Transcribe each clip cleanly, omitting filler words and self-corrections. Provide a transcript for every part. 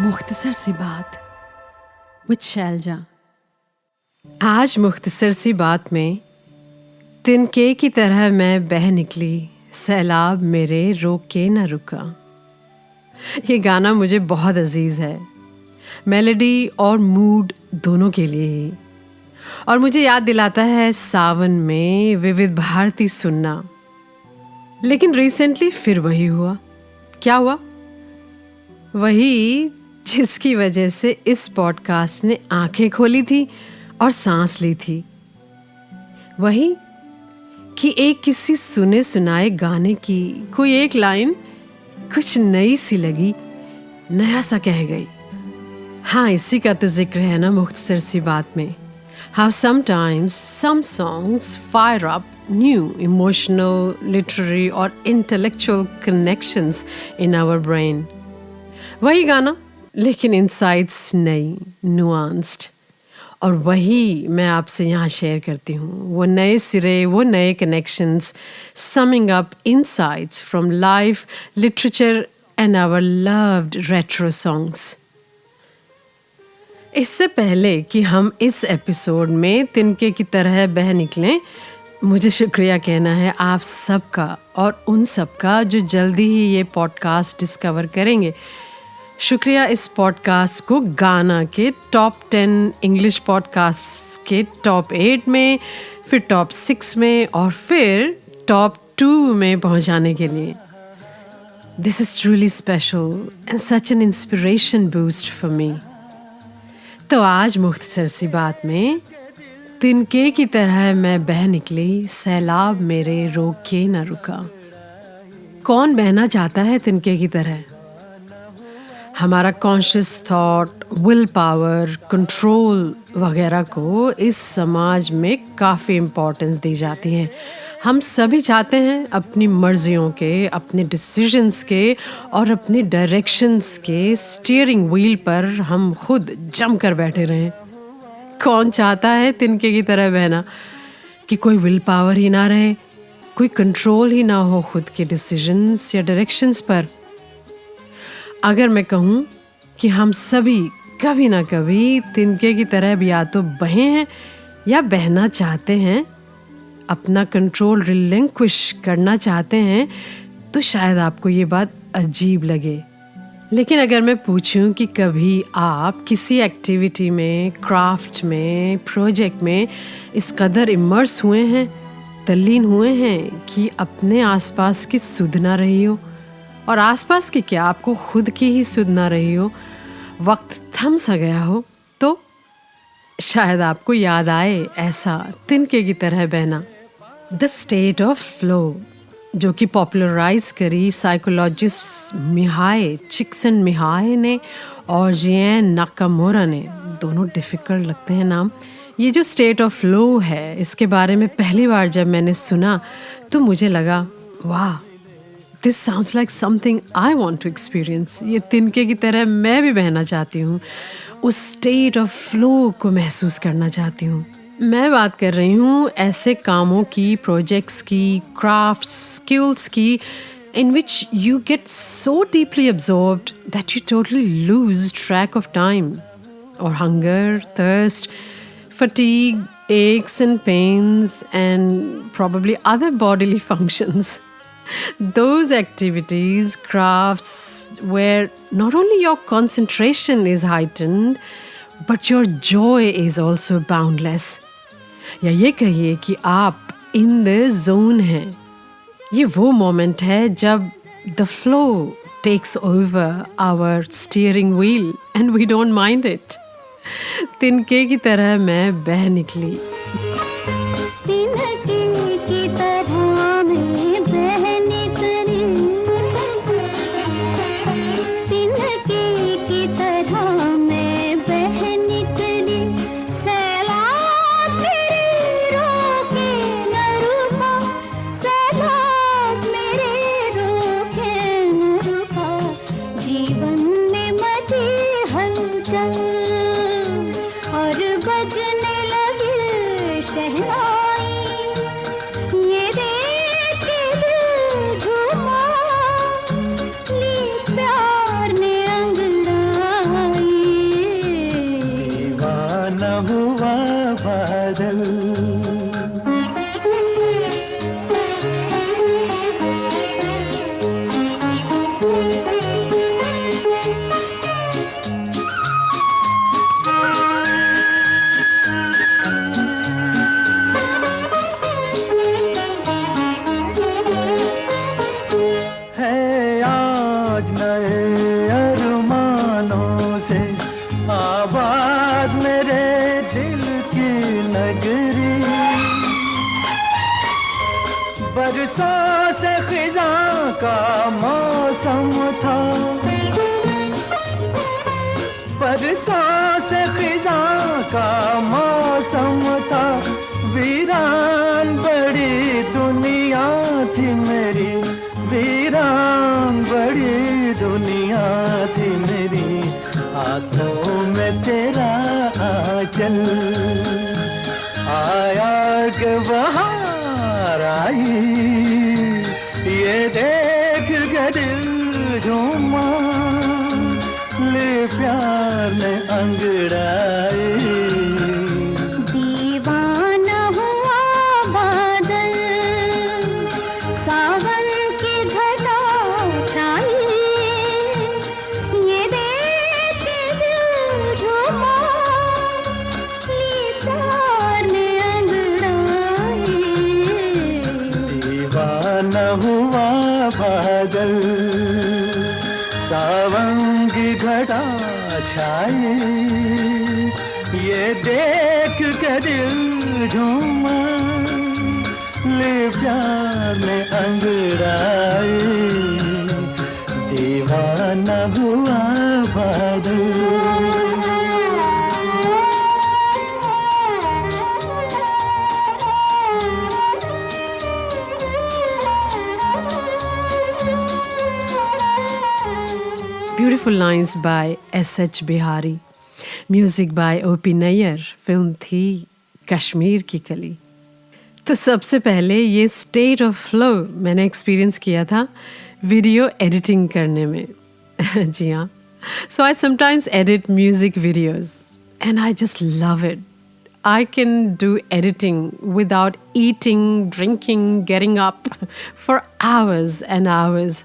मुख्तसर सी बात विद शैलजा। आज मुख्तसर सी बात में तिनके की तरह मैं बह निकली, सैलाब मेरे रोक के न रुका। ये गाना मुझे बहुत अजीज है, मेलोडी और मूड दोनों के लिए ही, और मुझे याद दिलाता है सावन में विविध भारती सुनना। लेकिन रिसेंटली फिर वही हुआ। क्या हुआ? वही जिसकी वजह से इस पॉडकास्ट ने आंखें खोली थी और सांस ली थी। वही कि एक किसी सुने सुनाए गाने की कोई एक लाइन कुछ नई सी लगी, नया सा कह गई। हाँ, इसी का तो जिक्र है ना मुख्तसर सी बात में। How sometimes some songs fire up new emotional, literary or intellectual connections in our brain. वही गाना लेकिन इनसाइट्स नई, नुआंस्ड, और वही मैं आपसे यहाँ शेयर करती हूँ। वो नए सिरे, वो नए connections, summing up insights from life, literature and our loved retro songs. इससे पहले कि हम इस एपिसोड में तिनके की तरह बह निकलें, मुझे शुक्रिया कहना है आप सबका और उन सबका जो जल्दी ही ये पॉडकास्ट डिस्कवर करेंगे। शुक्रिया इस पॉडकास्ट को गाना के टॉप 10 इंग्लिश पॉडकास्ट के टॉप 8 में, फिर टॉप 6 में और फिर टॉप 2 में पहुंचाने के लिए। This is truly special and such an inspiration boost for me. तो आज मुख्तसर सी बात में तिनके की तरह मैं बह निकली, सैलाब मेरे रोक के न रुका। कौन बहना चाहता है तिनके की तरह? हमारा conscious thought, will power, control वगैरह को इस समाज में काफ़ी इम्पोर्टेंस दी जाती है। हम सभी चाहते हैं अपनी मर्जियों के, अपने डिसीजंस के और अपने डायरेक्शंस के स्टीयरिंग व्हील पर हम खुद जम कर बैठे रहें। कौन चाहता है तिनके की तरह बहना कि कोई विल पावर ही ना रहे, कोई कंट्रोल ही ना हो खुद के डिसीजंस या डायरेक्शंस पर? अगर मैं कहूँ कि हम सभी कभी ना कभी तिनके की तरह भी या तो बहे हैं या बहना चाहते हैं, अपना कंट्रोल रिलिंक्विश करना चाहते हैं, तो शायद आपको ये बात अजीब लगे। लेकिन अगर मैं पूछूं कि कभी आप किसी एक्टिविटी में, क्राफ्ट में, प्रोजेक्ट में इस कदर इमर्स हुए हैं, तल्लीन हुए हैं कि अपने आसपास की सुध ना रही हो, और आसपास की क्या, आपको खुद की ही सुध ना रही हो, वक्त थम सा गया हो, तो शायद आपको याद आए ऐसा तिनके की तरह बहना। द स्टेट ऑफ फ्लो, जो कि पॉपुलराइज करी साइकोलॉजिस्ट मिहाई चिक्सिनमिहाई ने और जिएन नाकामोरा ने। दोनों डिफ़िकल्ट लगते हैं नाम। ये जो स्टेट ऑफ फ्लो है, इसके बारे में पहली बार जब मैंने सुना तो मुझे लगा, वाह, this sounds like something I want to experience. ये तिनके की तरह मैं भी बहना चाहती हूँ, उस स्टेट ऑफ फ्लो को महसूस करना चाहती हूँ। मैं बात कर रही हूँ ऐसे कामों की, प्रोजेक्ट्स की, क्राफ्ट स्किल्स की, in which you get so deeply absorbed that you totally lose track of time, or hunger, thirst, fatigue, aches and pains, and probably other bodily functions. Those activities, crafts, where not only your concentration is heightened, but your joy is also boundless. या ये कहिए कि आप in the zone हैं। ये वो moment है जब the flow takes over our steering wheel and we don't mind it. तिनके की तरह मैं बह निकली। और बजने लगे दुनिया थी मेरी, हाथों में तेरा आंचल। आया के बहार आई, ये देख के दिल झूमा, ले प्यार ने अंगड़ाई। दीवाना हुआ बादल, सावन की घटा छाई, ये देख के दिल झूमा, ले प्यार ने अंगड़ाई। दीवाना हुआ बादल, सावन की घटा छाई, ये देख के दिल झूमा, ले प्यार ने अंगड़ाई। दीवाना हुआ बादल। Beautiful lines by S.H. Bihari. Music by O.P. Nayyar. फिल्म थी कश्मीर की कली। तो सबसे पहले ये स्टेट ऑफ फ्लो मैंने एक्सपीरियंस किया था वीडियो एडिटिंग करने में। जी हाँ, so I sometimes edit music videos and I just love it. I can do editing without eating, drinking, getting up for hours and hours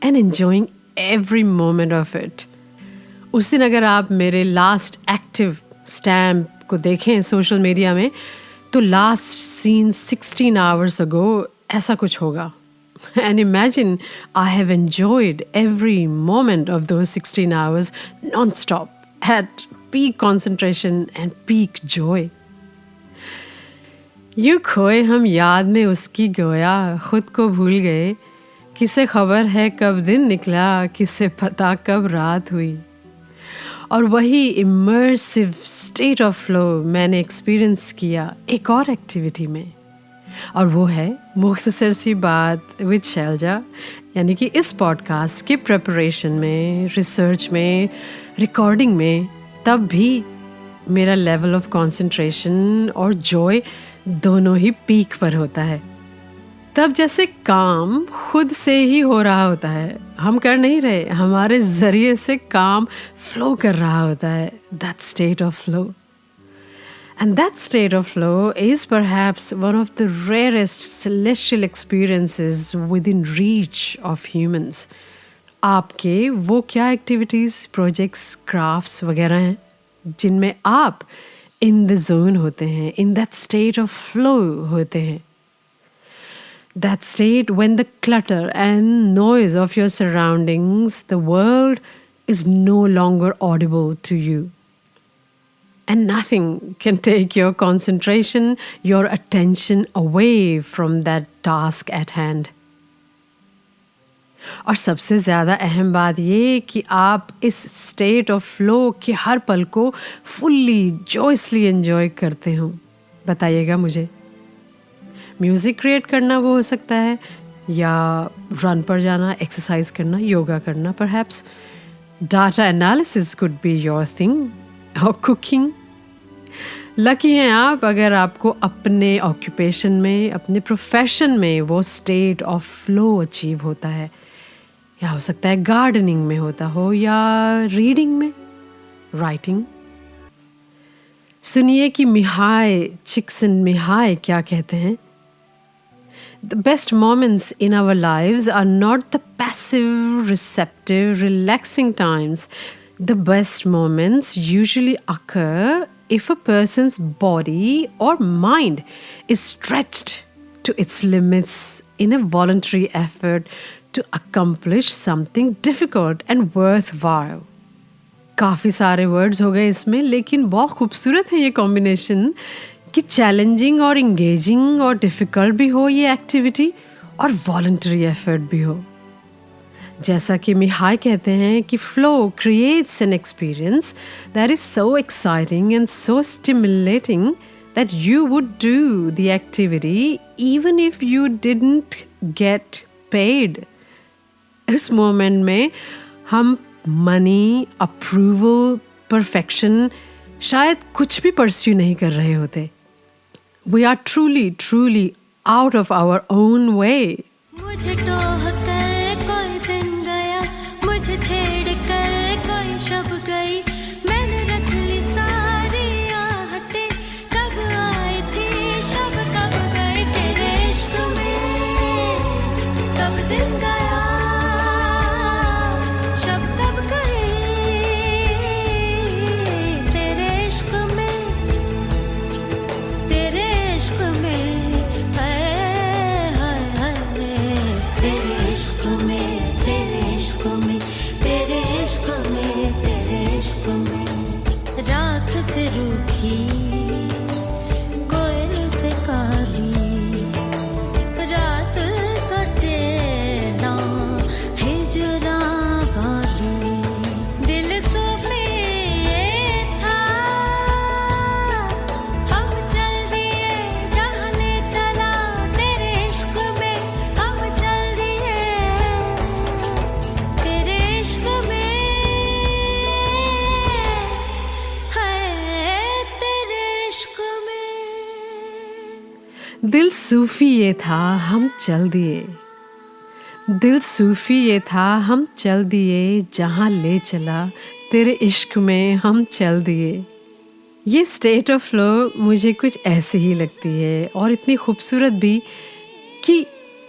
and enjoying every moment of it. उस दिन अगर आप मेरे last active stamp को देखें social media में तो last scene 16 hours ago ऐसा कुछ होगा. And imagine I have enjoyed every moment of those 16 hours non-stop at peak concentration and peak joy. यूँ खोए हम याद में उसकी गोया, खुद को भूल गए, किसे खबर है कब दिन निकला, किसे पता कब रात हुई. और वही इमर्सिव स्टेट ऑफ फ्लो मैंने एक्सपीरियंस किया एक और एक्टिविटी में, और वो है मुख्तसर सी बात विद शैलजा. यानी कि इस पॉडकास्ट के प्रिपरेशन में, रिसर्च में, रिकॉर्डिंग में, तब भी मेरा लेवल ऑफ कंसंट्रेशन और जॉय दोनों ही पीक पर होता है. तब जैसे काम खुद से ही हो रहा होता है, हम कर नहीं रहे, हमारे ज़रिए से काम फ्लो कर रहा होता है. That state of flow. And that state of flow is perhaps one of the rarest celestial experiences within reach of humans. आपके वो क्या एक्टिविटीज़, प्रोजेक्ट्स, क्राफ्ट्स वगैरह हैं जिनमें आप in the zone होते हैं, in that state of flow होते हैं. That state when the clutter and noise of your surroundings, the world, is no longer audible to you. And nothing can take your concentration, your attention away from that task at hand. और सबसे ज़्यादा अहम बात ये कि आप इस state of flow के हर पल को फुल्ली जॉयसली एंजॉय करते हो. बताइएगा मुझे. म्यूज़िक क्रिएट करना वो हो सकता है, या रन पर जाना, एक्सरसाइज करना, योगा करना perhaps. Data analysis could be your thing, और कुकिंग. लकी हैं आप अगर आपको अपने ऑक्यूपेशन में, अपने प्रोफेशन में वो स्टेट ऑफ फ्लो अचीव होता है. या हो सकता है गार्डनिंग में होता हो, या रीडिंग में, राइटिंग. सुनिए कि मिहाय चिक्सिनमिहाय क्या कहते हैं. The best moments in our lives are not the passive, receptive, relaxing times. The best moments usually occur if a person's body or mind is stretched to its limits in a voluntary effort to accomplish something difficult and worthwhile. काफ़ी सारे words हो गए इसमें, लेकिन बहुत खूबसूरत है ये कॉम्बिनेशन कि चैलेंजिंग और इंगेजिंग और डिफ़िकल्ट भी हो ये एक्टिविटी, और वॉलंटरी एफर्ट भी हो. जैसा कि मिहाय कहते हैं कि flow creates an experience that is so exciting and so stimulating that you would do the activity even if you didn't get paid. इस मोमेंट में हम मनी, अप्रूवल, परफेक्शन शायद कुछ भी परस्यू नहीं कर रहे होते. We are truly out of our own way. मुझे टोह कर कोई दिन गया, मुझे छेड़ कर कोई शब गई, मैंने रख ली सारी आहटें, कब आई थी शब कब गई, तेरे इश्क में कब दिन गया, शब कब गई, तेरे इश्क में, तेरे इश्क में, तेरे इश्क में, तेरे इश्क में, तेरे इश्क में, तेरे इश्क में. रात से रूठी, कोयल से काली, रात कटे ना हिजरा वाली. दिल सूफी था, हम चल दिए जहाँ ले चला, तेरे इश्क में हम चल दिए, तेरे इश्क में, है तेरे इश्क में. दिल सूफी ये था हम चल दिए, दिल सूफी ये था हम चल दिए, जहाँ ले चला तेरे इश्क में हम चल दिए. ये स्टेट ऑफ फ्लो मुझे कुछ ऐसे ही लगती है और इतनी खूबसूरत भी कि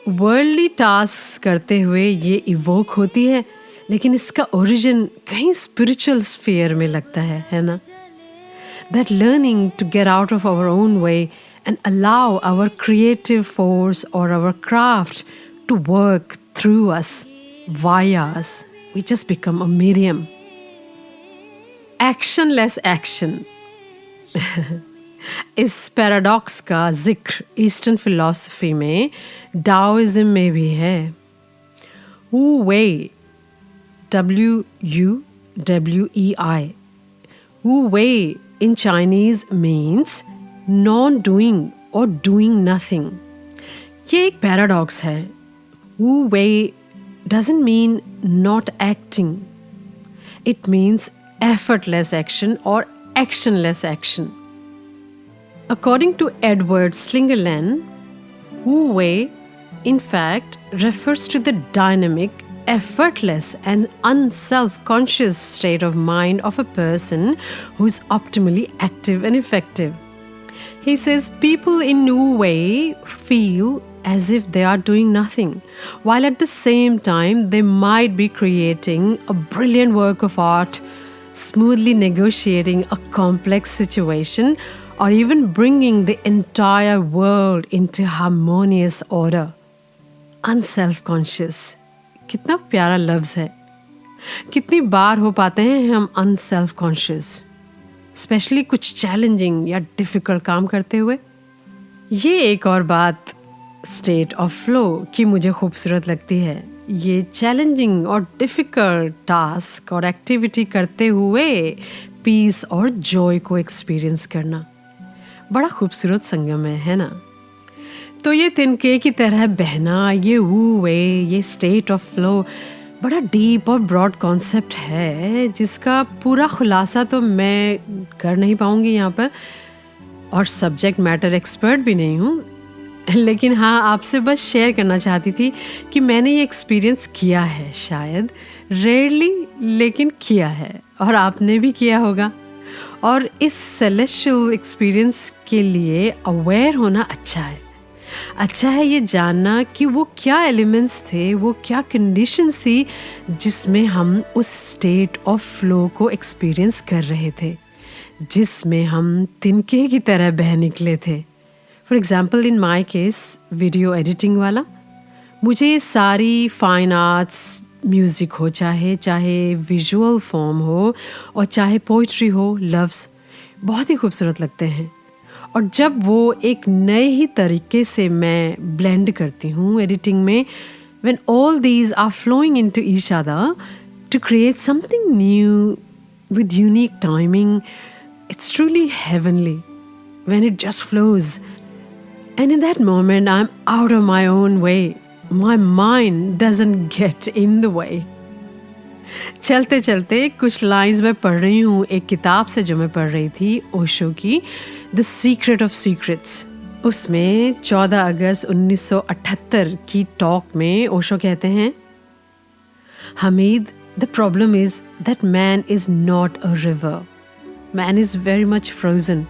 वर्ल्डली टास्क करते हुए ये इवोक होती है, लेकिन इसका ओरिजिन कहीं स्पिरिचुअल स्फीयर में लगता है ना. That learning to get out of our own way and allow our creative force or our craft to work through us, via us, we just become a medium. Actionless action. इस paradox का जिक्र eastern philosophy में, डाओइज्म में भी है. Wu Wei, WUWEI. Wu Wei in Chinese means non-doing or doing nothing. ये एक paradox है. Wu Wei doesn't mean not acting. It means effortless action or actionless action. According to Edward Slingerland, Wu Wei in fact refers to the dynamic, effortless and unself-conscious state of mind of a person who is optimally active and effective. He says people in Wu Wei feel as if they are doing nothing, while at the same time they might be creating a brilliant work of art, smoothly negotiating a complex situation, or even bringing the entire world into harmonious order. Unself-conscious. कितना प्यारा लफ्ज़ है. कितनी बार हो पाते हैं हम अनसेल्फ-कॉन्शियस, specially कुछ चैलेंजिंग या डिफ़िकल्ट काम करते हुए. ये एक और बात स्टेट ऑफ फ्लो की मुझे खूबसूरत लगती है. ये चैलेंजिंग और डिफ़िकल्ट टास्क और एक्टिविटी करते हुए पीस और जॉय को एक्सपीरियंस करना बड़ा खूबसूरत संगम है ना. तो ये तिनके की तरह बहना, ये वू वे, ये स्टेट ऑफ फ्लो बड़ा डीप और ब्रॉड कॉन्सेप्ट है, जिसका पूरा खुलासा तो मैं कर नहीं पाऊँगी यहाँ पर, और सब्जेक्ट मैटर एक्सपर्ट भी नहीं हूँ. लेकिन हाँ, आपसे बस शेयर करना चाहती थी कि मैंने ये एक्सपीरियंस किया है, शायद रेयरली लेकिन किया है, और आपने भी किया होगा. और इस सेलेस्टियल एक्सपीरियंस के लिए अवेयर होना अच्छा है. अच्छा है ये जानना कि वो क्या एलिमेंट्स थे, वो क्या कंडीशंस थी जिसमें हम उस स्टेट ऑफ फ्लो को एक्सपीरियंस कर रहे थे, जिसमें हम तिनके की तरह बह निकले थे. For example in my case video editing वाला, मुझे ये सारी फाइन आर्ट्स, म्यूज़िक हो, चाहे विजुअल फॉर्म हो और चाहे पोइट्री हो, लफ्ज़ बहुत ही खूबसूरत लगते हैं. और जब वो एक नए ही तरीके से मैं ब्लेंड करती हूँ एडिटिंग में, when all these are flowing into each other to create something new with unique timing, it's truly heavenly when it just flows. And in that moment, I'm out of my own way. my mind doesn't get in the way. चलते चलते कुछ lines मैं पढ़ रही हूँ एक किताब से जो मैं पढ़ रही थी, ओशो की द सीक्रेट ऑफ सीक्रेट्स. उसमें 14 अगस्त 1978 की टॉक में ओशो कहते हैं, Hamid, the problem is that man is not a river. Man is very much frozen.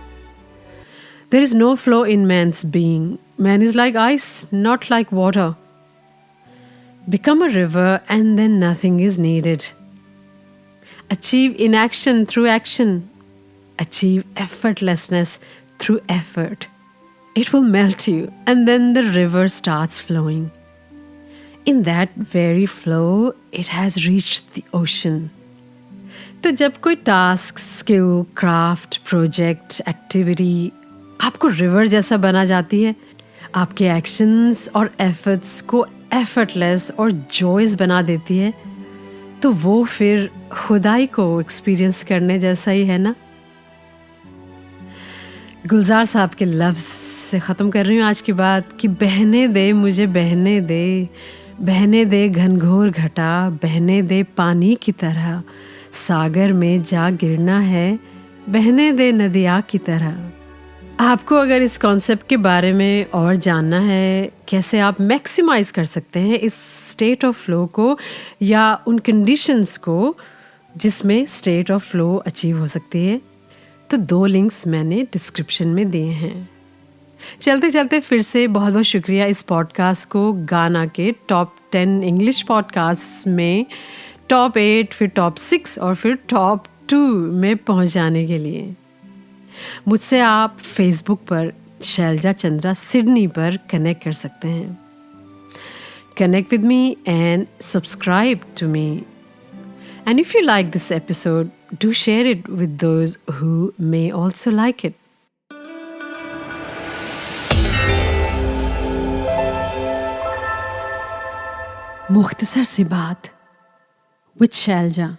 There is no flow in man's being. Man is like ice, not like water. Become a river and then nothing is needed. Achieve inaction through action. Achieve effortlessness through effort. It will melt you and then the river starts flowing. In that very flow, it has reached the ocean. तो जब कोई task, skill, craft, project, activity आपको river जैसा बना जाती है, आपके actions और एफर्ट्स को एफर्टलेस और जॉयस बना देती है, तो वो फिर खुदाई को एक्सपीरियंस करने जैसा ही है ना. गुलजार साहब के लफ्ज़ से ख़त्म कर रही हूँ आज की बात कि बहने दे मुझे बहने दे, बहने दे घनघोर घटा, बहने दे पानी की तरह, सागर में जा गिरना है, बहने दे नदिया की तरह. आपको अगर इस कॉन्सेप्ट के बारे में और जानना है, कैसे आप मैक्सिमाइज़ कर सकते हैं इस स्टेट ऑफ फ्लो को या उन कंडीशंस को जिसमें स्टेट ऑफ फ्लो अचीव हो सकती है, तो 2 लिंक्स मैंने डिस्क्रिप्शन में दिए हैं. चलते चलते फिर से बहुत बहुत शुक्रिया इस पॉडकास्ट को गाना के टॉप 10 इंग्लिश पॉडकास्ट में टॉप 8, फिर टॉप 6 और फिर टॉप 2 में पहुंचाने के लिए. मुझसे आप फेसबुक पर शैलजा चंद्रा सिडनी पर कनेक्ट कर सकते हैं. Connect with me and subscribe to me. And if you like this episode, do share it with those who may also like it. मुख्तसर सी बात विद शैलजा.